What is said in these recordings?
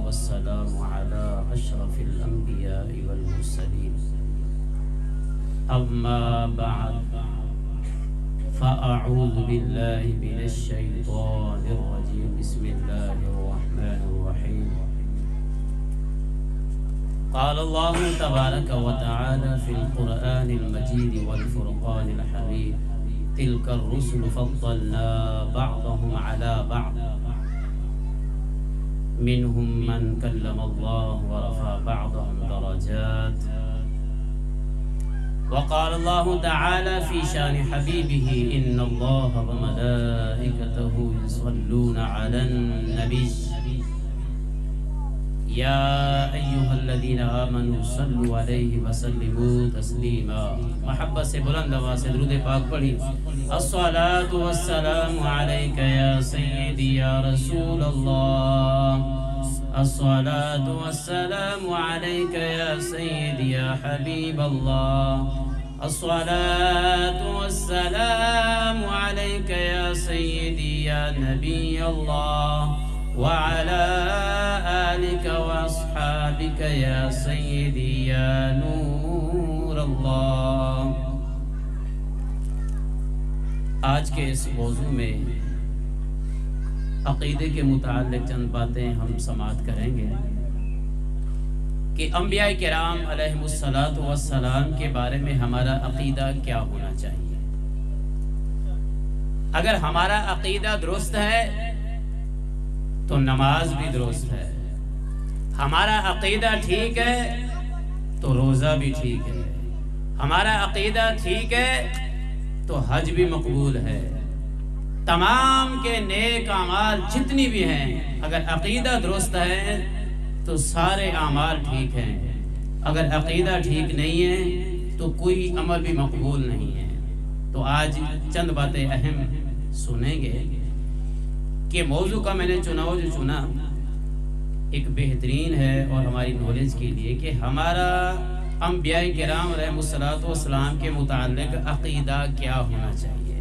والسلام على أشرف الأنبياء والمرسلين أما بعد فأعوذ بالله من الشيطان الرجيم بسم الله الرحمن الرحيم قال الله تبارك وتعالى في القرآن المجيد والفرقان الحميد تلك الرسل فضلنا بعضهم على بعض منهم من كلم الله ورفع بعضهم درجات وقال الله تعالى في شان حبيبه إن الله وملائكته يصلون على النبي يا أيها الذين آمنوا صلوا عليه وسلموا تسليما محبت سے بلند آواز سے درود پاک پڑھی الصلاة والسلام عليك يا سيدي يا رسول الله الصلاة والسلام عليك يا سيدي يا حبيب الله الصلاة والسلام عليك يا سيدي يا نبي الله وعلى آلك وأصحابك يا سيدي يا نور الله. آج کے اس موضوع میں عقیدے کے متعلق چند باتیں ہم سماعت کریں گے کہ انبیاء کرام علیہم السلام کے بارے میں ہمارا عقیدہ کیا ہونا چاہیے. اگر ہمارا عقیدہ درست ہے تو نماز بھی درست ہے، ہمارا عقیدہ ٹھیک ہے تو روزہ بھی ٹھیک ہے، ہمارا عقیدہ ٹھیک ہے تو حج بھی مقبول ہے. تمام کے نیک اعمال جتنی بھی ہیں اگر عقیدہ درست ہے تو سارے اعمال ٹھیک ہیں، اگر عقیدہ ٹھیک نہیں ہے تو کوئی عمل بھی مقبول نہیں ہے. تو آج چند باتیں اہم سنیں گے کہ موضوع کا میں نے چنا ایک بہترین ہے اور ہماری نالج کے لیے کہ ہمارا انبیاء کرام علیہ السلام کے متعلق عقیدہ کیا ہونا چاہیے.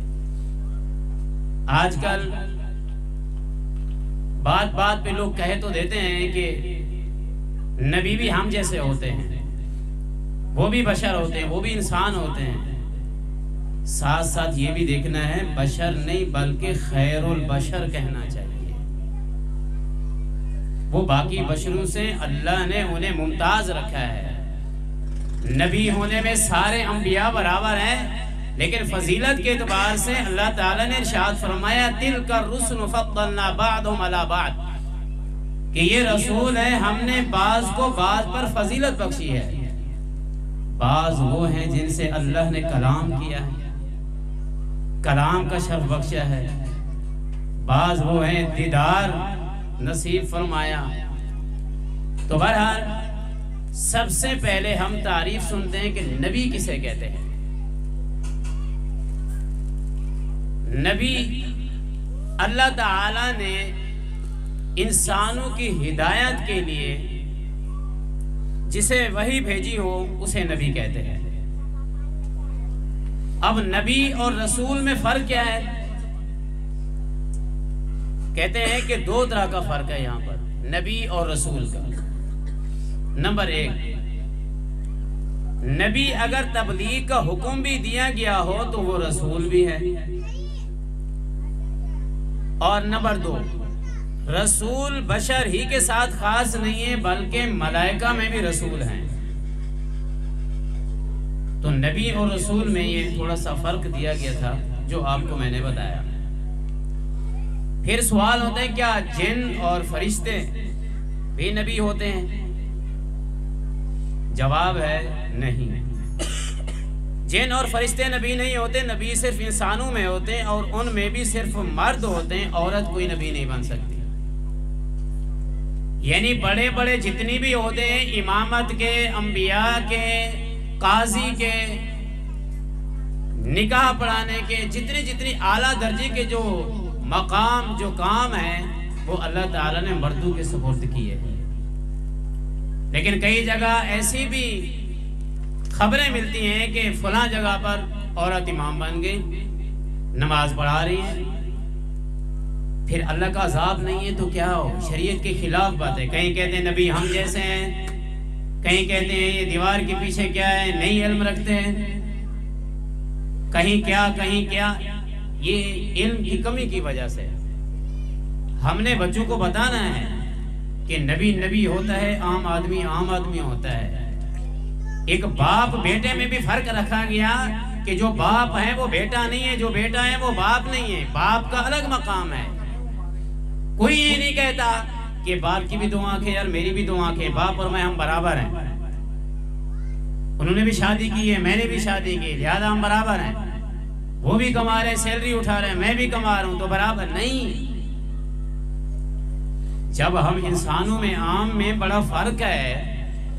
آج کل بات بات پہ لوگ کہہ تو دیتے ہیں کہ نبی بھی ہم جیسے ہوتے ہیں، وہ بھی بشر ہوتے ہیں، وہ بھی انسان ہوتے ہیں. ساتھ ساتھ یہ بھی دیکھنا ہے بشر نہیں بلکہ خیر البشر کہنا چاہیے. وہ باقی بشروں سے اللہ نے انہیں ممتاز رکھا ہے. نبی ہونے میں سارے انبیاء برابر ہیں، لیکن فضیلت کے اعتبار سے اللہ تعالیٰ نے ارشاد فرمایا تِلْكَ الرُّسُلُ فَضَّلْنَا بَعْضَهُمْ عَلَى بَعْضٍ کہ یہ رسول ہے ہم نے بعض کو بعض پر فضیلت بخشی ہے. بعض وہ ہیں جن سے اللہ نے کلام کیا ہے، کلام کا شرف بخشا ہے. بعض وہ ہیں دیدار نصیب فرمایا. تو بہرحال سب سے پہلے ہم تعریف سنتے ہیں کہ نبی کسے کہتے ہیں. نبی اللہ تعالی نے انسانوں کی ہدایت کے لیے جسے وحی بھیجی ہو اسے نبی کہتے ہیں. اب نبی اور رسول میں فرق کیا ہے؟ کہتے ہیں کہ دو طرح کا فرق ہے یہاں پر نبی اور رسول کا. نمبر ایک، نبی اگر تبلیغ کا حکم بھی دیا گیا ہو تو وہ رسول بھی ہے. اور نمبر دو، رسول بشر ہی کے ساتھ خاص نہیں ہے بلکہ ملائکہ میں بھی رسول ہیں. تو نبی اور رسول میں یہ تھوڑا سا فرق دیا گیا تھا جو آپ کو میں نے بتایا. پھر سوال ہوتے ہیں کیا جن اور فرشتے بھی نبی ہوتے ہیں؟ جواب ہے نہیں، جن اور فرشتے نبی نہیں ہوتے. نبی صرف انسانوں میں ہوتے ہیں اور ان میں بھی صرف مرد ہوتے ہیں، عورت کوئی نبی نہیں بن سکتی. یعنی بڑے بڑے جتنی بھی ہوتے ہیں امامت کے، انبیاء کے، قاضی کے، نکاح پڑھانے کے، جتنی اعلیٰ درجے کے جو مقام جو کام ہیں وہ اللہ تعالیٰ نے مردوں کے سپرد کیے ہیں. لیکن کئی جگہ ایسی بھی خبریں ملتی ہیں کہ فلاں جگہ پر عورت امام بن گئی، نماز پڑھا رہی ہے. پھر اللہ کا عذاب نہیں ہے تو کیا ہو؟ شریعت کے خلاف بات ہے. کہیں کہتے ہیں نبی ہم جیسے ہیں، کہیں کہتے ہیں یہ دیوار کے پیچھے کیا ہے، نہیں علم رکھتے ہیں، کہیں کیا. یہ علم کی کمی کی وجہ سے ہم نے بچوں کو بتانا ہے کہ نبی ہوتا ہے، عام آدمی ہوتا ہے. ایک باپ بیٹے میں بھی فرق رکھا گیا کہ جو باپ ہے وہ بیٹا نہیں ہے، جو بیٹا ہے وہ باپ نہیں ہے. باپ کا الگ مقام ہے. کوئی یہ نہیں کہتا کہ باپ کی بھی دو آنکھیں یار میری بھی دو آنکھیں، باپ اور میں ہم برابر ہیں. انہوں نے بھی شادی کی ہے، میں نے بھی شادی کی، لہذا ہم برابر ہیں. وہ بھی کما رہے ہیں، سیلری اٹھا رہے ہیں، میں بھی کما رہا ہوں، تو برابر نہیں. جب ہم انسانوں میں عام میں بڑا فرق ہے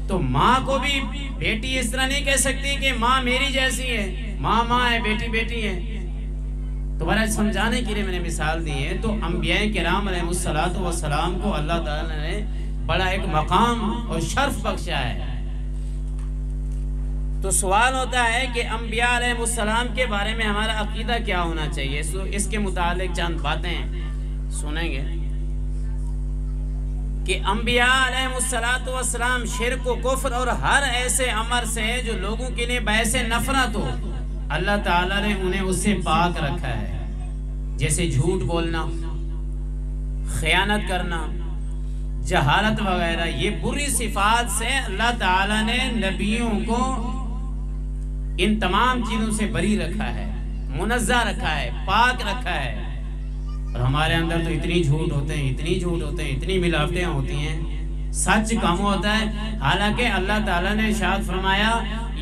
تو ماں کو بھی بیٹی اس طرح نہیں کہہ سکتی کہ ماں میری جیسی ہے، ماں ہے، بیٹی ہے. تو بڑا سمجھانے کے لیے میں نے مثال دی ہے. تو انبیاء کرام علیہ الصلوۃ والسلام کو اللہ تعالیٰ نے بڑا ایک مقام اور شرف بخشا ہے. تو سوال ہوتا ہے کہ انبیاء علیہ السلام کے بارے میں ہمارا عقیدہ کیا ہونا چاہیے. اس کے متعلق چند باتیں سنیں گے کہ انبیاء علیہ السلام شرک و کفر اور ہر ایسے عمل سے جو لوگوں کے لیے باعث نفرت ہو، اللہ تعالیٰ نے انہیں اس سے پاک رکھا ہے. جیسے جھوٹ بولنا، خیانت کرنا، جہالت وغیرہ، یہ بری صفات سے اللہ تعالیٰ نے نبیوں کو ان تمام چیزوں سے بری رکھا ہے، منزہ رکھا ہے، پاک رکھا ہے. اور ہمارے اندر تو اتنی جھوٹ ہوتے ہیں، اتنی ملاوٹیں ہوتی ہیں، سچ کم ہوتا ہے. حالانکہ اللہ تعالیٰ نے ارشاد فرمایا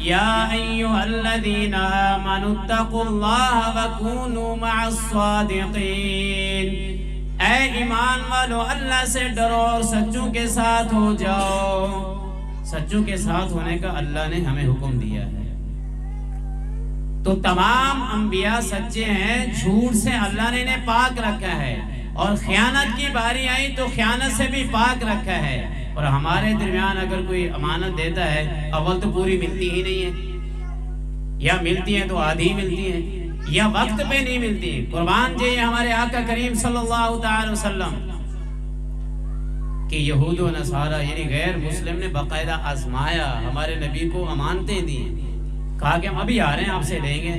یا ایھا الذین آمنوا اتقوا اللہ وکونوا مع الصادقین، اے ایمان والو اللہ سے ڈرو اور سچوں کے ساتھ ہو جاؤ. سچوں کے ساتھ ہونے کا اللہ نے ہمیں حکم دیا ہے. تو تمام انبیاء سچے ہیں، جھوٹ سے اللہ نے انہیں پاک رکھا ہے. اور خیانت کی باری آئی تو خیانت سے بھی پاک رکھا ہے. اور ہمارے درمیان اگر کوئی امانت دیتا ہے، اول تو پوری ملتی ہی نہیں ہے، یا ملتی ہیں تو آدھی ملتی ہیں، یا وقت پہ نہیں ملتی. قربان جی ہمارے آقا کریم صلی اللہ تعالی وسلم کہ یہود و نصارہ یعنی غیر مسلم نے باقاعدہ آزمایا، ہمارے نبی کو امانتیں دی، کہا کہ ہم ابھی آ رہے ہیں آپ سے لیں گے.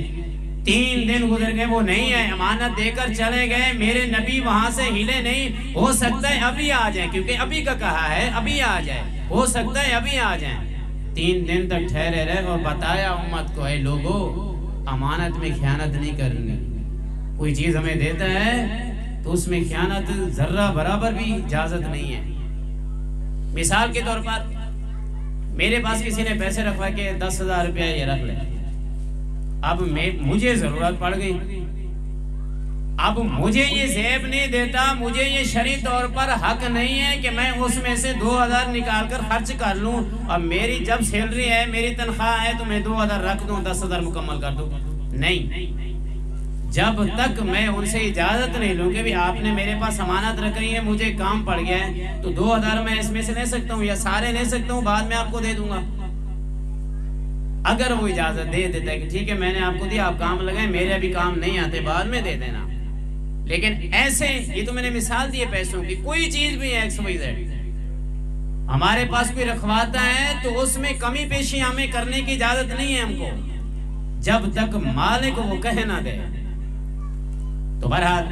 3 دن گزر گئے، وہ نہیں ہے، امانت دے کر چلے گئے. میرے نبی وہاں سے ہلے نہیں. ہو سکتا ہے ابھی آ جائیں، کیونکہ ابھی کا کہا ہے ابھی آ جائے، ہو سکتا ہے ابھی آ جائیں. 3 دن تک ٹھہرے رہے اور بتایا امت کو، اے لوگو امانت میں خیانت نہیں کرنی. کوئی چیز ہمیں دیتا ہے تو اس میں خیانت ذرہ برابر بھی اجازت نہیں ہے. مثال کے طور پر میرے پاس کسی نے پیسے رکھوا کے 10,000 روپیہ یہ رکھ لے. اب مجھے ضرورت پڑ گئی، اب مجھے یہ زیب نہیں دیتا، مجھے یہ شرعی طور پر حق نہیں ہے کہ میں اس میں سے 2,000 نکال کر خرچ کر لوں. اب میری جب سیلری ہے، میری تنخواہ ہے، تو میں 2,000 رکھ دوں، 10,000 مکمل کر دوں. نہیں، جب تک میں ان سے اجازت نہیں لوں کہ بھی آپ نے میرے پاس امانت رکھی ہے، مجھے کام پڑ گیا ہے، تو 2,000 میں اس میں سے لے سکتا ہوں یا سارے لے سکتا ہوں، بعد میں آپ کو دے دوں گا. اگر وہ اجازت دے دیتا ہے کہ ٹھیک ہے میں نے آپ کو دیا، آپ کام لگائیں، میرے ابھی کام نہیں آتے، بعد میں دے دینا. لیکن ایسے یہ تو میں نے مثال دی ہے پیسوں کی، کوئی چیز بھی ہے XYZ ہمارے پاس کوئی رکھواتا ہے تو اس میں کمی پیشی ہمیں کرنے کی اجازت نہیں ہے ہم کو، جب تک مالک وہ کہہ نہ دے. تو بہرحال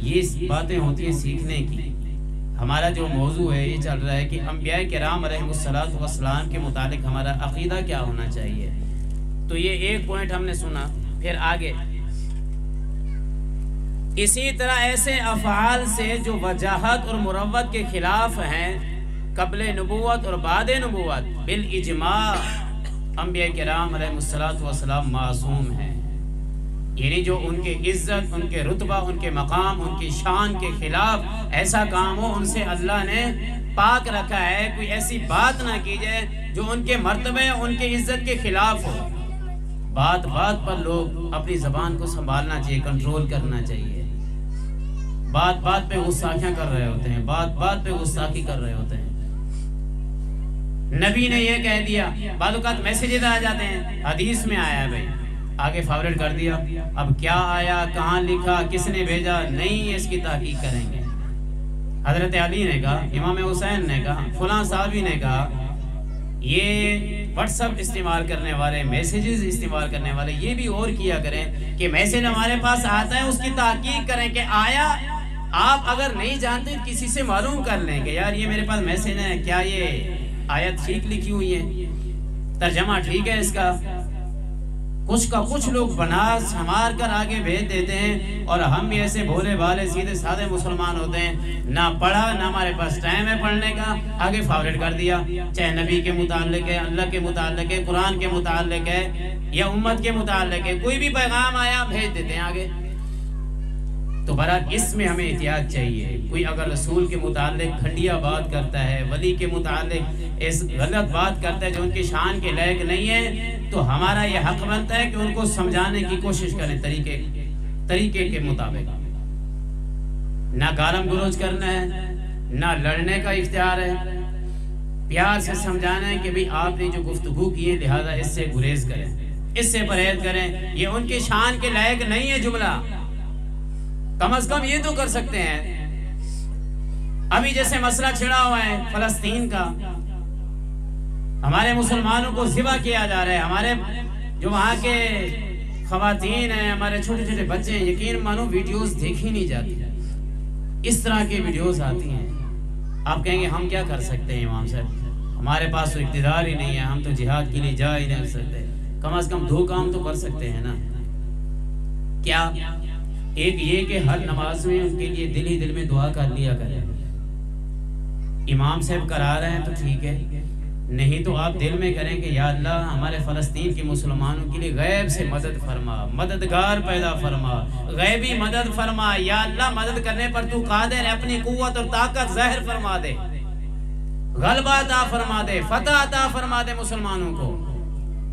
یہ باتیں ہوتی ہیں سیکھنے کی. ہمارا جو موضوع ہے یہ چل رہا ہے کہ انبیاء کرام علیہ السلام کے متعلق ہمارا عقیدہ کیا ہونا چاہیے. تو یہ ایک پوائنٹ ہم نے سنا. پھر آگے اسی طرح ایسے افعال سے جو وجاہت اور مروت کے خلاف ہیں، قبل نبوت اور بعد نبوت، بالاجماع انبیاء کرام علیہ السلام معصوم ہیں. یعنی جو ان کے عزت، ان کے رتبہ، ان کے مقام، ان کی شان کے خلاف ایسا کام ہو، ان سے اللہ نے پاک رکھا ہے. کوئی ایسی بات نہ کی جائے جو ان کے مرتبے، ان کے عزت کے خلاف ہو. بات بات پر لوگ اپنی زبان کو سنبھالنا چاہیے، کنٹرول کرنا چاہیے. بات بات پہ غصاخیاں کر رہے ہوتے ہیں، بات بات پہ غصاخی کر رہے ہوتے ہیں. نبی نے یہ کہہ دیا، بعض اوقات میسیجز آ جاتے ہیں، حدیث میں آیا ہے بھائی آگے فارورڈ کر دیا. اب کیا آیا، کہاں لکھا، کس نے بھیجا، نہیں اس کی تحقیق کریں گے. حضرت علی نے کہا، امام حسین نے کہا، فلاں صحابی نے کہا. یہ واٹس ایپ استعمال کرنے والے، میسیجز استعمال کرنے والے یہ بھی اور کیا کریں کہ میسیج ہمارے پاس آتا ہے اس کی تحقیق کریں کہ آیا. آپ اگر نہیں جانتے کسی سے معلوم کر لیں کہ یار یہ میرے پاس میسیج ہے، کیا یہ آیت ٹھیک لکھی ہوئی ہے، ترجمہ ٹھیک ہے اس کا. کچھ کا کچھ لوگ بنا سنوار کر آگے بھیج دیتے ہیں اور ہم بھی ایسے بھولے بھالے سیدھے سادے مسلمان ہوتے ہیں. نہ پڑھا، نہ ہمارے پاس ٹائم ہے پڑھنے کا، آگے فارورڈ کر دیا. چاہے نبی کے متعلق ہے، اللہ کے متعلق ہے، قرآن کے متعلق ہے یا امت کے متعلق ہے، کوئی بھی پیغام آیا بھیج دیتے ہیں آگے. تو برحال اس میں ہمیں احتیاط چاہیے. کوئی اگر رسول کے متعلق کھنڈیا بات کرتا ہے، ولی کے متعلق اس غلط بات کرتا ہے جو ان کی شان کے لائق نہیں ہے، تو ہمارا یہ حق بنتا ہے کہ ان کو سمجھانے کی کوشش کریں طریقے کے مطابق. نہ گالم گلوچ کرنا ہے، نہ لڑنے کا اختیار ہے. پیار سے سمجھانا ہے کہ بھی آپ نے جو گفتگو کی ہے لہذا اس سے گریز کریں، اس سے پرہیز کریں، یہ ان کی شان کے لائق نہیں ہے جملہ. کم از کم یہ تو کر سکتے ہیں. ابھی جیسے مسئلہ چھڑا ہوا ہے فلسطین کا، ہمارے مسلمانوں کو ذبح کیا جا رہا ہے، ہمارے جو وہاں کے خواتین ہیں، ہمارے چھوٹے چھوٹے بچے ہیں، یقین مانو ویڈیوز دیکھی نہیں جاتی، اس طرح کی ویڈیوز آتی ہیں. آپ کہیں گے ہم کیا کر سکتے ہیں امام صاحب، ہمارے پاس تو اقتدار ہی نہیں ہے، ہم تو جہاد کے لیے جا ہی نہیں سکتے. کم از کم دو کام تو کر سکتے ہیں نا. کیا؟ ایک یہ کہ ہر نماز میں ان کے لیے دل ہی دل میں دعا کر لیا کریں. امام صاحب کرا رہے ہیں تو ٹھیک ہے، نہیں تو آپ دل میں کریں کہ یا اللہ ہمارے فلسطین کے مسلمانوں کے لیے غیب سے مدد فرما، مددگار پیدا فرما، غیبی مدد فرما. یا اللہ مدد کرنے پر تو قادر ہے، اپنی قوت اور طاقت ظاہر فرما دے، غلبہ عطا فرما دے، فتح عطا فرما دے مسلمانوں کو،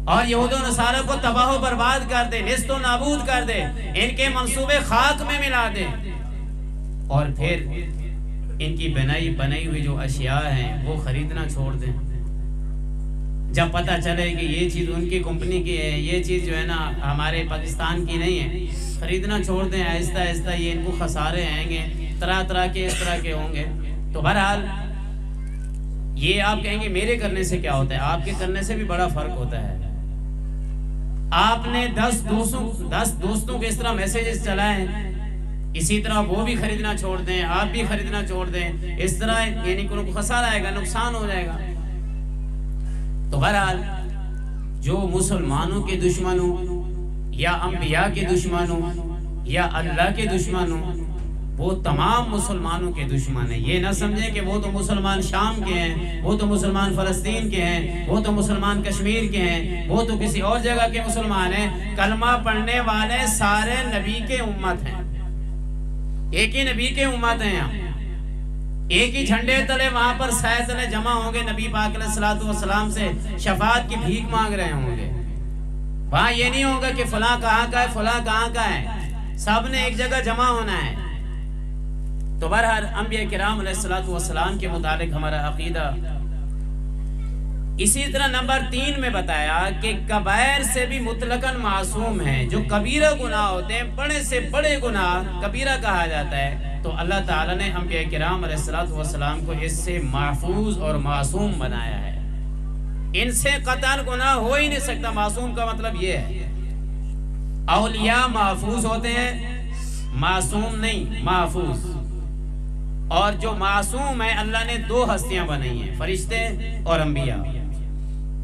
اور یہود و نصارہ کو تباہ و برباد کر دے، نیست و نابود کر دے، ان کے منصوبے خاک میں ملا دے. اور پھر ان کی بنائی ہوئی جو اشیاء ہیں وہ خریدنا چھوڑ دیں. جب پتہ چلے کہ یہ چیز ان کی کمپنی کی ہے، یہ چیز جو ہے نا ہمارے پاکستان کی نہیں ہے، خریدنا چھوڑ دیں. آہستہ آہستہ یہ ان کو خسارے آئیں گے، طرح طرح کے اس طرح کے ہوں گے. تو بہرحال یہ آپ کہیں گے میرے کرنے سے کیا ہوتا ہے، آپ کے کرنے سے بھی بڑا فرق ہوتا ہے. آپ نے 10 دوستوں کے اس طرح میسیجز چلائیں، اسی طرح وہ بھی خریدنا چھوڑ دیں، آپ بھی خریدنا چھوڑ دیں. اس طرح یعنی ان کو خسارہ آئے گا، نقصان ہو جائے گا. تو بہرحال جو مسلمانوں کے دشمنوں یا انبیاء کے دشمنوں یا اللہ کے دشمنوں، وہ تمام مسلمانوں کے دشمن ہیں. یہ نہ سمجھیں کہ وہ تو مسلمان شام کے ہیں، وہ تو مسلمان فلسطین کے ہیں، وہ تو مسلمان کشمیر کے ہیں، وہ تو کسی اور جگہ کے مسلمان ہیں. کلمہ پڑھنے والے سارے نبی کے امت ہیں، ایک ہی نبی کے امت ہیں. ہم ایک ہی جھنڈے تلے وہاں پر سائے تلے جمع ہوں گے، نبی پاک علیہ السلام سے شفاعت کی بھیک مانگ رہے ہوں گے. وہاں یہ نہیں ہوگا کہ فلاں کہاں کا ہے، فلاں کہاں کا ہے، سب نے ایک جگہ جمع ہونا ہے. تو بہرحال انبیاء کرام علیہ السلام کے متعلق ہمارا عقیدہ. اسی طرح نمبر 3 میں بتایا کہ کبائر سے بھی مطلقاً معصوم ہیں. جو کبیرہ گناہ ہوتے ہیں، بڑے سے بڑے گناہ کبیرہ کہا جاتا ہے، تو اللہ تعالیٰ نے انبیاء کرام علیہ السلام کو اس سے محفوظ اور معصوم بنایا ہے. ان سے قطعاً گناہ ہو ہی نہیں سکتا. معصوم کا مطلب یہ ہے اولیاء محفوظ ہوتے ہیں، معصوم نہیں، محفوظ. اور جو معصوم ہے اللہ نے 2 ہستیاں بنائی ہیں، فرشتے اور انبیاء.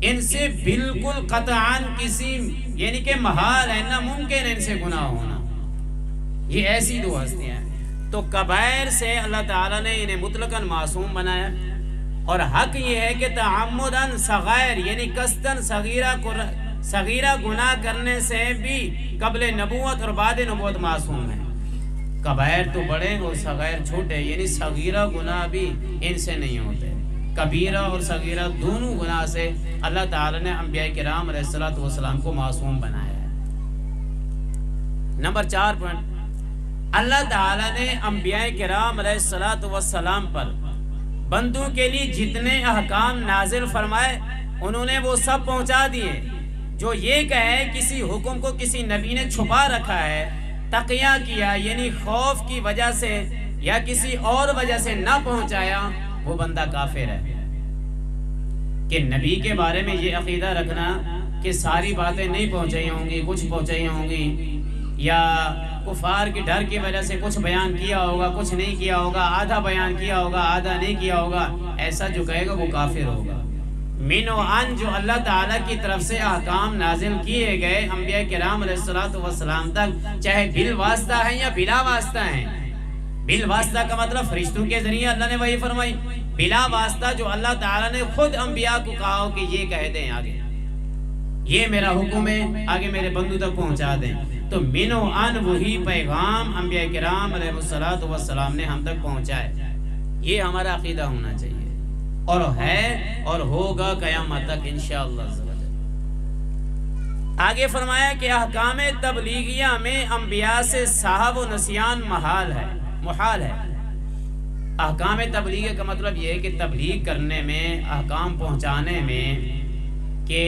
ان سے بالکل قطعاً کسی یعنی کہ محال ہے، ناممکن ہے ان سے گناہ ہونا. یہ ایسی 2 ہستیاں ہیں. تو کبائر سے اللہ تعالیٰ نے انہیں مطلقاً معصوم بنایا. اور حق یہ ہے کہ تعمداً صغائر یعنی قصداً صغیرہ گناہ کرنے سے بھی قبل نبوت اور بعد نبوت معصوم ہے. کبائر تو بڑے اور صغائر چھوٹے، یعنی صغیرہ گناہ بھی ان سے نہیں ہوتے. کبیرہ اور صغیرہ دونوں گناہ سے اللہ تعالیٰ نے انبیاء کرام علیہ السلام کو معصوم بنایا ہے. نمبر 4 پوائنٹ، اللہ تعالیٰ نے انبیاء کرام علیہ السلام پر بندوں کے لیے جتنے احکام نازل فرمائے انہوں نے وہ سب پہنچا دیے. جو یہ کہے کسی حکم کو کسی نبی نے چھپا رکھا ہے، تقیہ کیا یعنی خوف کی وجہ سے یا کسی اور وجہ سے نہ پہنچایا، وہ بندہ کافر ہے۔ کہ نبی کے بارے میں یہ عقیدہ رکھنا کہ ساری باتیں نہیں پہنچائی ہوں گی، کچھ پہنچائی ہوں گی، یا کفار کی ڈر کی وجہ سے کچھ بیان کیا ہوگا، کچھ نہیں کیا ہوگا، آدھا بیان کیا ہوگا، آدھا نہیں کیا ہوگا، ایسا جو کہے گا وہ کافر ہوگا۔ من و عن جو اللہ تعالیٰ کی طرف سے احکام نازل کیے گئے انبیاء کرام علیہ السلام تک، چاہے بالواسطہ ہیں یا بلا واسطہ ہیں۔ بالواسطہ کا مطلب فرشتوں کے ذریعے اللہ نے وحی فرمائی، بلا واسطہ جو اللہ تعالیٰ نے خود انبیاء کو کہا ہو کہ یہ کہہ دیں، آگے یہ میرا حکم ہے، آگے میرے بندوں تک پہنچا دیں، تو من و عن وہی پیغام انبیاء کرام علیہ السلام نے ہم تک پہنچائے۔ یہ ہمارا عقیدہ ہونا چاہیے، اور ہے اور ہوگا قیامت تک انشاءاللہ۔ آگے فرمایا کہ احکام تبلیغیہ میں انبیاء سے صاحب و نسیان محال ہے۔ احکام تبلیغ کا مطلب یہ ہے کہ تبلیغ کرنے میں، احکام پہنچانے میں، کہ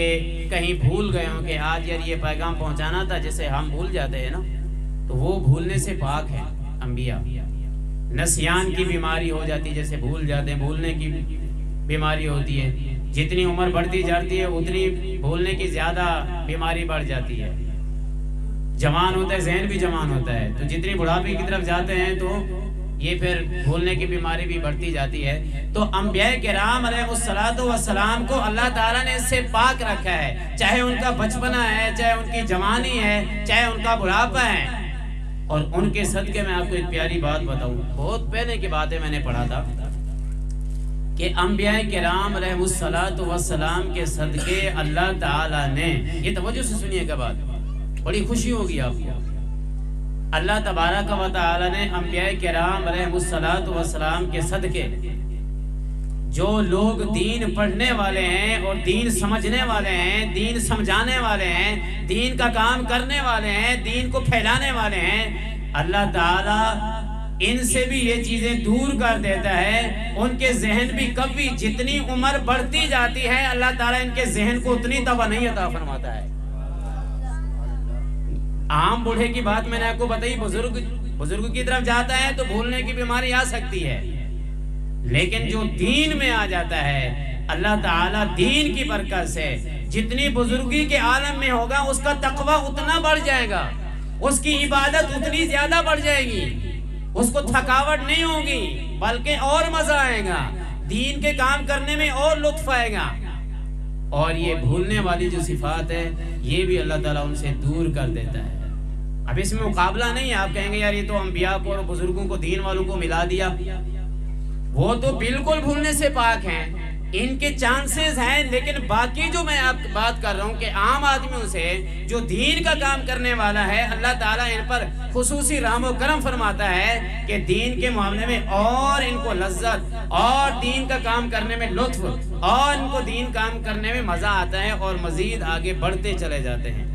کہیں بھول گئے ہوں کہ آج یار یہ پیغام پہنچانا تھا، جیسے ہم بھول جاتے ہیں نا، تو وہ بھولنے سے پاک ہے انبیاء۔ نسیان کی بیماری ہو جاتی، جیسے بھول جاتے ہیں، بھولنے کی بیماری ہوتی ہے، جتنی عمر بڑھتی جاتی ہے اتنی بھولنے کی زیادہ بیماری بڑھ جاتی ہے۔ جوان ہوتا ہے، ذہن بھی جوان ہوتا ہے، تو جتنی بڑھاپے کی طرف جاتے ہیں تو یہ پھر بھولنے کی بیماری بھی بڑھتی جاتی ہے۔ تو انبیاء کرام علیہ السلام کو اللہ تعالیٰ نے اس سے پاک رکھا ہے، چاہے ان کا بچپنا ہے، چاہے ان کی جوانی ہے، چاہے ان کا بڑھاپا ہے۔ اور ان کے صدقے میں آپ کو ایک پیاری بات بتاؤں، بہت پہلے کی باتیں میں نے پڑھا تھا کہ انبیاء کرام علیہ السلام کے صدقے اللہ تعالیٰ نے، یہ توجہ سے سنیے گا بات، بڑی خوشی ہوگی آپ کو، اللہ تبارک و تعالی نے انبیاء کرام علیہ السلام کے صدقے جو لوگ دین پڑھنے والے ہیں اور دین سمجھنے والے ہیں، دین سمجھانے والے ہیں، دین کا کام کرنے والے ہیں، دین کو پھیلانے والے ہیں، اللہ تعالیٰ ان سے بھی یہ چیزیں دور کر دیتا ہے۔ ان کے ذہن بھی کبھی جتنی عمر بڑھتی جاتی ہے اللہ تعالیٰ ان کے ذہن کو اتنی توانائی عطا فرماتا ہے۔ عام بوڑھے کی بات میں نے آپ کو بتائی، بزرگ کی طرف جاتا ہے تو بھولنے کی بیماری آ سکتی ہے، لیکن جو دین میں آ جاتا ہے اللہ تعالیٰ دین کی برکت سے جتنی بزرگی کے عالم میں ہوگا اس کا تقوی اتنا بڑھ جائے گا، اس کی عبادت اتنی زیادہ بڑھ جائے گی، اس کو تھکاوٹ نہیں ہوگی بلکہ اور مزہ آئے گا، دین کے کام کرنے میں اور لطف آئے گا۔ اور یہ بھولنے والی جو صفات ہے یہ بھی اللہ تعالیٰ ان سے دور کر دیتا ہے۔ اب اس میں مقابلہ نہیں ہے، آپ کہیں گے یار یہ تو انبیاء کو اور بزرگوں کو، دین والوں کو ملا دیا، وہ تو بالکل بھولنے سے پاک ہیں، ان کے چانسز ہیں، لیکن باقی جو میں آپ بات کر رہا ہوں کہ عام آدمیوں سے جو دین کا کام کرنے والا ہے اللہ تعالیٰ ان پر خصوصی رحم و کرم فرماتا ہے کہ دین کے معاملے میں اور ان کو لذت اور دین کا کام کرنے میں لطف اور ان کو دین کام کرنے میں مزہ آتا ہے اور مزید آگے بڑھتے چلے جاتے ہیں۔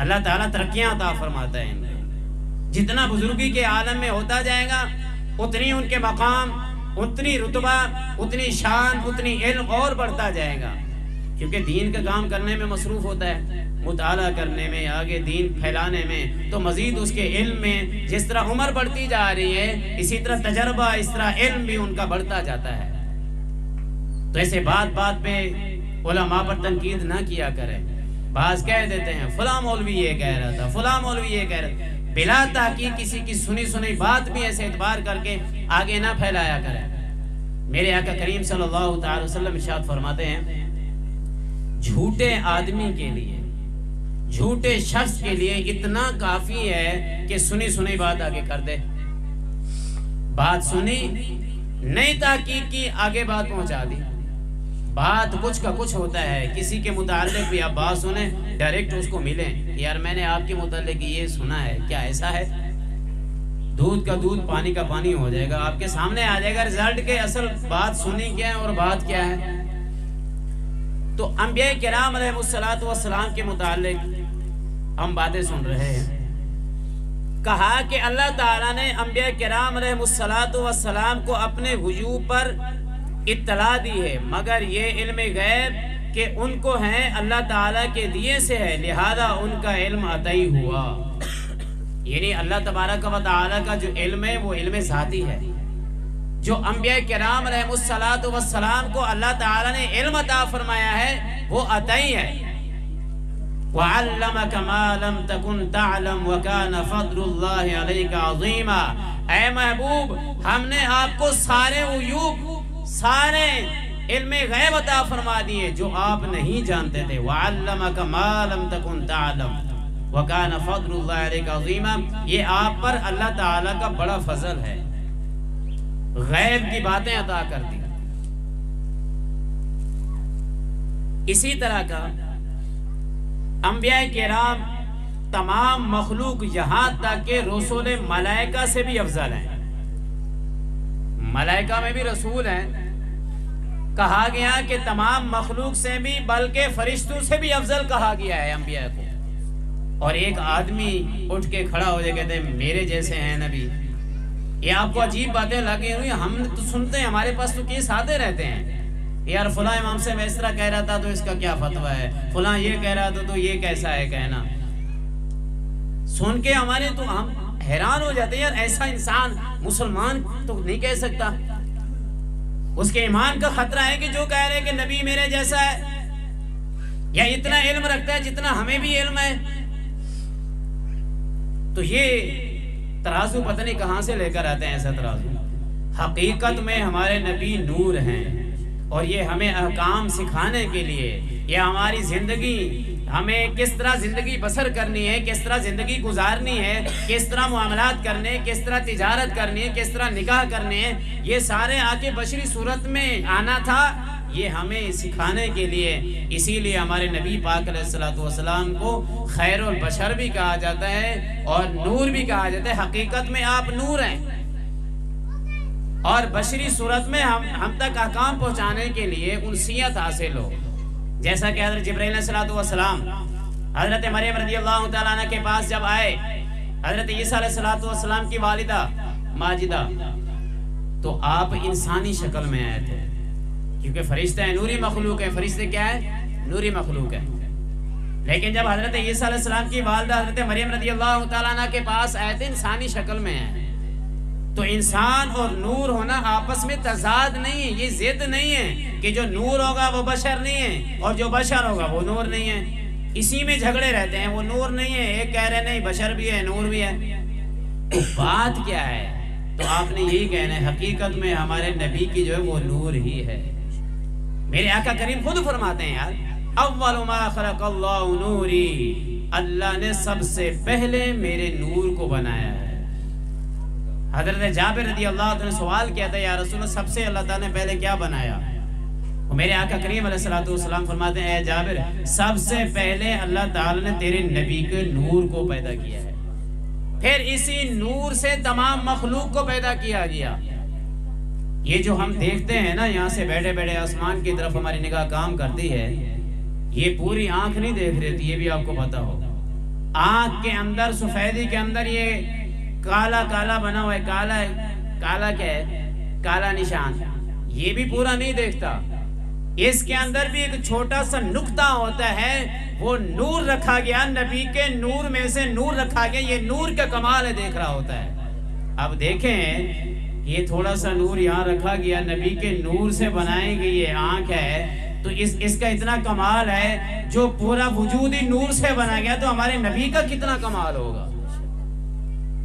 اللہ تعالیٰ ترقیاں عطا فرماتا ہے ان کو، جتنا بزرگی کے عالم میں ہوتا جائے گا اتنی ان کے مقام، اتنی رتبہ، اتنی شان، اتنی علم اور بڑھتا جائے گا، کیونکہ دین کا کام کرنے میں مصروف ہوتا ہے، مطالعہ کرنے میں، آگے دین پھیلانے میں، تو مزید اس کے علم میں جس طرح عمر بڑھتی جا رہی ہے اسی طرح تجربہ، اس طرح علم بھی ان کا بڑھتا جاتا ہے۔ تو ایسے بات بات پہ علماء پر تنقید نہ کیا کرے، بعض کہہ دیتے ہیں فلاں مولوی یہ کہہ رہا تھا، فلاں مولوی یہ کہہ رہا تھا، بلا تحقیق کسی کی سنی بات بھی ایسے اعتبار کر کے آگے نہ پھیلایا کرے۔ میرے آقا کریم صلی اللہ تعالی وسلم ارشاد فرماتے ہیں جھوٹے آدمی کے لیے، جھوٹے شخص کے لیے اتنا کافی ہے کہ سنی بات آگے کر دے، بات سنی، نئی تحقیق کی، آگے بات پہنچا دی۔ بات کچھ کا کچھ ہوتا ہے، کسی کے متعلق بھی آپ بات سنیں، ڈائریکٹ اس کو ملیں، یار میں نے آپ کے متعلق یہ سنا ہے، کیا ایسا ہے؟ دودھ کا دودھ، پانی کا پانی ہو جائے گا، آپ کے سامنے آ جائے گا رزلٹ کے اصل بات سنی کیا ہے اور بات کیا ہے۔ تو انبیاء کرام علیہ السلام کے متعلق ہم باتیں سن رہے ہیں، کہا کہ اللہ تعالیٰ نے انبیاء کرام علیہ السلام کو اپنے وجوب پر اطلاع دی ہے، مگر یہ علم غیب کہ ان کو ہیں اللہ تعالیٰ کے دیے سے ہے، لہذا ان کا علم عطائی ہوا. یعنی اللہ تبارک و تعالیٰ کا جو علم ہے وہ علم ذاتی ہے. جو انبیاء کرام علیہ الصلاۃ والسلام کو اللہ تعالیٰ نے علم عطا فرمایا ہے وہ عطائی ہے. وَعَلَّمَكَ مَا لَمْ تَكُنْ تَعْلَمْ وَكَانَ فَضْلُ اللَّهِ عَلَيْكَ عَظِيمًا. اے محبوب، ہم نے آپ کو سارے عیوب، سارے علم غیب عطا فرما دیے جو آپ نہیں جانتے تھے. وَعَلَّمَكَ مَا لَمْ تَكُنْ تَعْلَمْ وَكَانَ فَضْلُ اللَّهِ عَلَيْكَ عَظِيمًا. یہ آپ پر اللہ تعالیٰ کا بڑا فضل ہے، غیب کی باتیں عطا کر دی. اسی طرح کا انبیاء کرام تمام مخلوق یہاں تک کہ رسول ملائکہ سے بھی افضل ہیں. ملائکہ میں بھی رسول ہیں، کہا گیا کہ تمام مخلوق سے بھی بلکہ فرشتوں سے بھی افضل کہا گیا ہے انبیاء کو. اور ایک آدمی اٹھ کے کھڑا ہو جائے کہتے ہیں میرے جیسے ہیں نبی. یہ آپ کو عجیب باتیں لگی ہوئی، ہم تو سنتے ہیں، ہمارے پاس تو کیس آتے رہتے ہیں، یار فلاں امام سے میں اس طرح کہہ رہا تھا تو اس کا کیا فتویٰ ہے، فلاں یہ کہہ رہا تھا تو یہ کیسا ہے کہنا. سن کے ہمارے تو ہم حیران ہو جاتے ہیں، یار ایسا انسان مسلمان تو نہیں کہہ سکتا. اس کے ایمان کا خطرہ ہے کہ جو کہہ رہے کہ نبی میرے جیسا ہے یا اتنا علم رکھتا ہے جتنا ہمیں بھی علم ہے. تو یہ ترازو پتہ نہیں کہاں سے لے کر آتے ہیں ایسا ترازو. حقیقت میں ہمارے نبی نور ہیں اور یہ ہمیں احکام سکھانے کے لیے، یہ ہماری زندگی، ہمیں کس طرح زندگی بسر کرنی ہے، کس طرح زندگی گزارنی ہے، کس طرح معاملات کرنے، کس طرح تجارت کرنی ہے، کس طرح نکاح کرنے ہیں، یہ سارے آگے بشری صورت میں آنا تھا، یہ ہمیں سکھانے کے لیے. اسی لیے ہمارے نبی پاک علیہ السلام کو خیر البشر بھی کہا جاتا ہے اور نور بھی کہا جاتا ہے. حقیقت میں آپ نور ہیں اور بشری صورت میں ہم تک احکام پہنچانے کے لیے انسیت حاصل ہو. جیسا کہ حضرت جبرائیل علیہ السلام حضرت مریم رضی اللہ تعالیٰ عنہ کے پاس جب آئے، حضرت عیسیٰ علیہ السلام کی والدہ ماجدہ، تو آپ انسانی شکل میں آئے تھے، کیونکہ فرشتے ہیں نوری مخلوق ہے. فرشتے کیا ہے؟ نوری مخلوق ہے. لیکن جب حضرت عیسیٰ علیہ السلام کی والدہ حضرت مریم رضی اللہ تعالیٰ عنہ کے پاس آئے تھے، انسانی شکل میں آئے. تو انسان اور نور ہونا آپس میں تضاد نہیں ہے، یہ ضد نہیں ہے کہ جو نور ہوگا وہ بشر نہیں ہے اور جو بشر ہوگا وہ نور نہیں ہے. اسی میں جھگڑے رہتے ہیں، وہ نور نہیں ہے، ایک کہہ رہے نہیں بشر بھی ہے نور بھی ہے. بات کیا ہے؟ تو آپ نے یہی کہنا ہے حقیقت میں ہمارے نبی کی جو ہے وہ نور ہی ہے. میرے آقا کریم خود فرماتے ہیں، یار اول ما خلق اللہ نوری، اللہ نے سب سے پہلے میرے نور کو بنایا ہے. حضرت جابر رضی اللہ عنہ نے سوال کیا تھا، یا رسول اللہ سب سے اللہ تعالیٰ نے پہلے کیا بنایا؟ اور میرے آقا کریم علیہ السلام فرماتے ہیں، اے جابر سب سے پہلے اللہ تعالیٰ نے تیرے نبی کے نور کو پیدا کیا ہے، پھر اسی نور سے تمام مخلوق کو پیدا کیا گیا. یہ جو ہم دیکھتے ہیں نا یہاں سے بیٹھے بیٹھے آسمان کی طرف ہماری نگاہ کام کرتی ہے، یہ پوری آنکھ نہیں دیکھ رہی تھی، یہ بھی آپ کو پتا ہو. آنکھ کے اندر سفیدی کے اندر یہ کالا کالا بنا ہوا ہے، کالا کیا ہے؟ کالا نشان، یہ بھی پورا نہیں دیکھتا. اس کے اندر بھی ایک چھوٹا سا نقطہ ہوتا ہے، وہ نور رکھا گیا، نبی کے نور میں سے نور رکھا گیا. یہ نور کا کمال ہے، دیکھ رہا ہوتا ہے. اب دیکھیں یہ تھوڑا سا نور یہاں رکھا گیا، نبی کے نور سے بنائی گئی یہ آنکھ ہے، تو اس کا اتنا کمال ہے. جو پورا وجود ہی نور سے بنا گیا تو ہمارے نبی کا کتنا کمال ہوگا.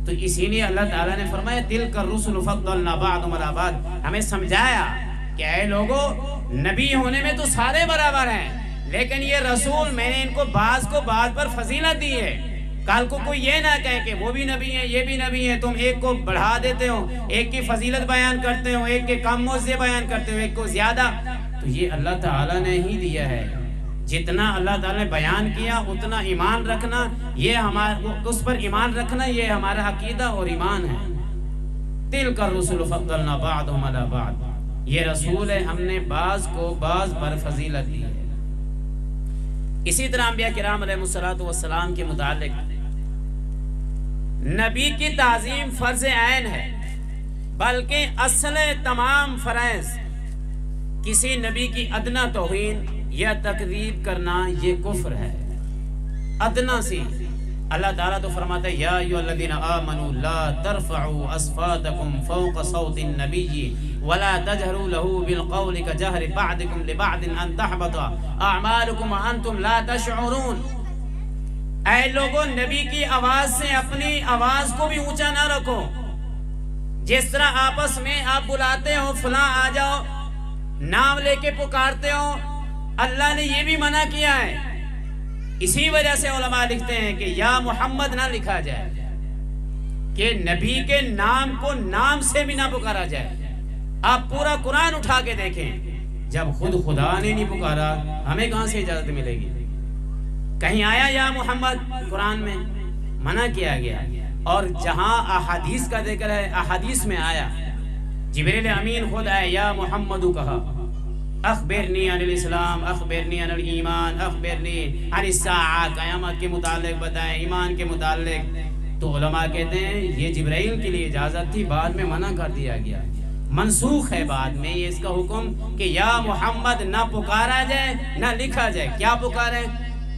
تو اسی لیے اللہ تعالیٰ نے فرمایا تِلْكَ الرُّسُلُ فَضَّلْنَا بَعْضُهُمْ عَلَىٰ بَعْضٍ. ہمیں سمجھایا کہ اے لوگو، نبی ہونے میں تو سارے برابر ہیں، لیکن یہ رسول میں نے ان کو بعض پر فضیلت دی ہے. کل کو کوئی یہ نہ کہے کہ وہ بھی نبی ہیں یہ بھی نبی ہیں، تم ایک کو بڑھا دیتے ہو، ایک کی فضیلت بیان کرتے ہو، ایک کے کم موضوع بیان کرتے ہو، ایک کو زیادہ. تو یہ اللہ تعالیٰ نے ہی دیا ہے. جتنا اللہ تعالیٰ نے بیان کیا اتنا ایمان رکھنا، یہ اس پر ایمان رکھنا یہ ہمارا عقیدہ اور ایمان ہے. تِلْكَ الرُّسُلُ فَضَّلْنَا بَعْضُهُمْ عَلَىٰ بَعْضٍ. یہ رسول ہے، ہم نے بعض کو بعض پر فضیلت دی ہے. اسی طرح انبیاء کرام علیہ السلام کے متعلق نبی کی تعظیم فرض عین ہے، بلکہ اصل تمام فرائض کسی نبی کی ادنا توہین یا تکذیب کرنا یہ کفر ہے، ادنا سی۔ اللہ تعالیٰ تو فرماتا ہے یا ایھا الذین آمنوا لا ترفعوا اصواتکم فوق صوت النبی ولا تجهروا له بالقول كجهر بعضکم لبعض ان تحبط اعمالکم وانتم لا تشعرون۔ اے لوگوں، نبی کی آواز سے اپنی آواز کو بھی اونچا نہ رکھو۔ جس طرح آپس میں آپ بلاتے ہو فلاں آ جاؤ، نام لے کے پکارتے ہو، اللہ نے یہ بھی منع کیا ہے۔ اسی وجہ سے علماء لکھتے ہیں کہ یا محمد نہ لکھا جائے، کہ نبی کے نام کو نام سے بھی نہ پکارا جائے۔ آپ پورا قرآن اٹھا کے دیکھیں، جب خود خدا نے نہیں پکارا ہمیں کہاں سے اجازت ملے گی؟ کہیں آیا یا محمد؟ قرآن میں منع کیا گیا۔ اور جہاں احادیث کا ذکر ہے، احادیث میں آیا، جبریل امین خود آئے یا محمد کہا، اخبرنی عن الاسلام، اخبرنی عن الایمان، اخبرنی عن الساعہ، قیامت کے متعلق بتائیں، ایمان کے متعلق۔ تو علماء کہتے ہیں یہ جبرائیل کے لیے اجازت تھی، بعد میں منع کر دیا گیا، منسوخ ہے بعد میں یہ اس کا حکم کہ یا محمد نہ پکارا جائے نہ لکھا جائے۔ کیا پکاریں؟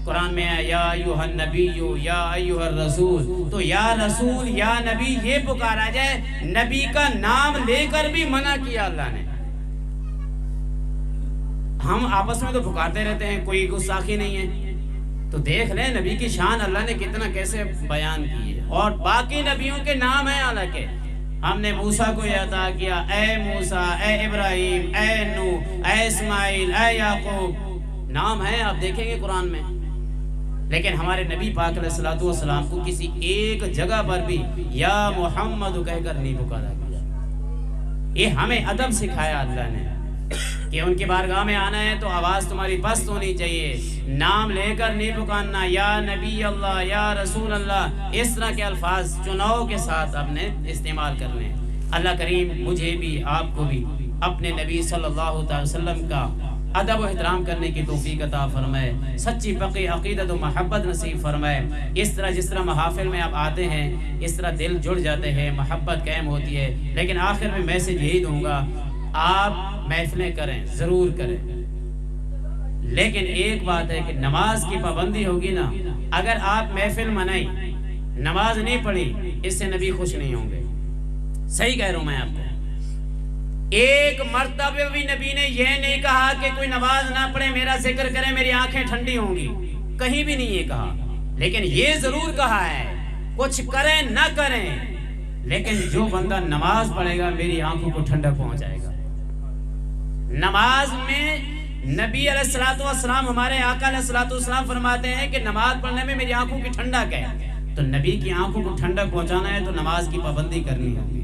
قرآن میں ہے یا ایھا النبی یا ایھا الرسول، تو یا رسول یا نبی یہ پکارا جائے، نبی کا نام لے کر بھی منع کیا اللہ نے۔ ہم آپس میں تو پکارتے رہتے ہیں، کوئی گستاخی نہیں ہے، تو دیکھ لیں نبی کی شان اللہ نے کتنا کیسے بیان کی ہے۔ اور باقی نبیوں کے نام ہیں، حالانکہ ہم نے موسیٰ کو یہ عطا کیا، اے موسیٰ، اے ابراہیم، اے نوح، اے اسماعیل، اے یعقوب، نام ہیں، آپ دیکھیں گے قرآن میں۔ لیکن ہمارے نبی پاک علیہ الصلوۃ والسلام کو کسی ایک جگہ پر بھی یا محمد کہہ کر نہیں پکارا گیا۔ یہ ہمیں ادب سکھایا اللہ نے کہ ان کی بارگاہ میں آنا ہے تو آواز تمہاری پست ہونی چاہیے، نام لے کر نہیں پکارنا، یا نبی اللہ، یا رسول اللہ، اس طرح کے الفاظ چناؤ کے ساتھ آپ نے استعمال کرنے ہیں۔ اللہ کریم مجھے بھی آپ کو بھی اپنے نبی صلی اللہ علیہ وسلم کا ادب و احترام کرنے کی توفیق عطا فرمائے، سچی پکی عقیدت و محبت نصیب فرمائے۔ اس طرح جس طرح محافل میں آپ آتے ہیں اس طرح دل جڑ جاتے ہیں، محبت قائم ہوتی ہے۔ لیکن آخر میں میسج یہی دوں گا، آپ محفلیں کریں، ضرور کریں، لیکن ایک بات ہے کہ نماز کی پابندی ہوگی نا۔ اگر آپ محفل منائی، نماز نہیں پڑھی، اس سے نبی خوش نہیں ہوں گے۔ صحیح کہہ رہا ہوں میں آپ کو۔ ایک مرتبہ بھی نبی نے یہ نہیں کہا کہ کوئی نماز نہ پڑھے میرا ذکر کرے میری آنکھیں ٹھنڈی ہوں گی، کہیں بھی نہیں یہ کہا۔ لیکن یہ ضرور کہا ہے کچھ کریں نہ کریں، لیکن جو بندہ نماز پڑھے گا میری آنکھوں کو ٹھنڈک پہنچائے گا۔ نماز میں نبی علیہ الصلوۃ والسلام، ہمارے آقا علیہ الصلوۃ والسلام فرماتے ہیں کہ نماز پڑھنے میں میری آنکھوں کی ٹھنڈک ہے۔ تو نبی کی آنکھوں کو ٹھنڈک پہنچانا ہے تو نماز کی پابندی کرنی ہوگی۔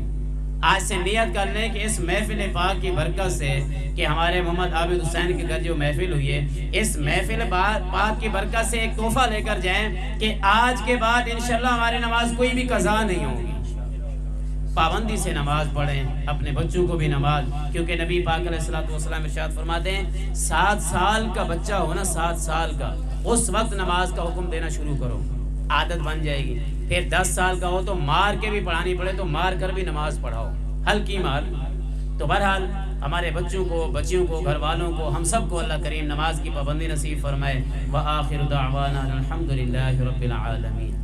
آج سے نیت کر لیں کہ اس محفل پاک کی برکت سے، کہ ہمارے محمد عابد حسین کے گھر جو محفل ہوئی ہے، اس محفل پاک کی برکت سے ایک تحفہ لے کر جائیں کہ آج کے بعد انشاءاللہ ہماری نماز کوئی بھی قضا نہیں ہوگی۔ پابندی سے نماز پڑھیں، اپنے بچوں کو بھی نماز، کیونکہ نبی پاک علیہ الصلوۃ والسلام ارشاد فرماتے ہیں 7 سال کا بچہ ہو نا، 7 سال کا، اس وقت نماز کا حکم دینا شروع کرو، عادت بن جائے گی۔ پھر 10 سال کا ہو تو مار کے بھی پڑھانی پڑے تو مار کر بھی نماز پڑھاؤ، ہلکی مار۔ تو بہرحال ہمارے بچوں کو، بچیوں کو، گھر والوں کو، ہم سب کو اللہ کریم نماز کی پابندی نصیب فرمائے۔ وآخر دعوانا الحمدللہ رب العالمین۔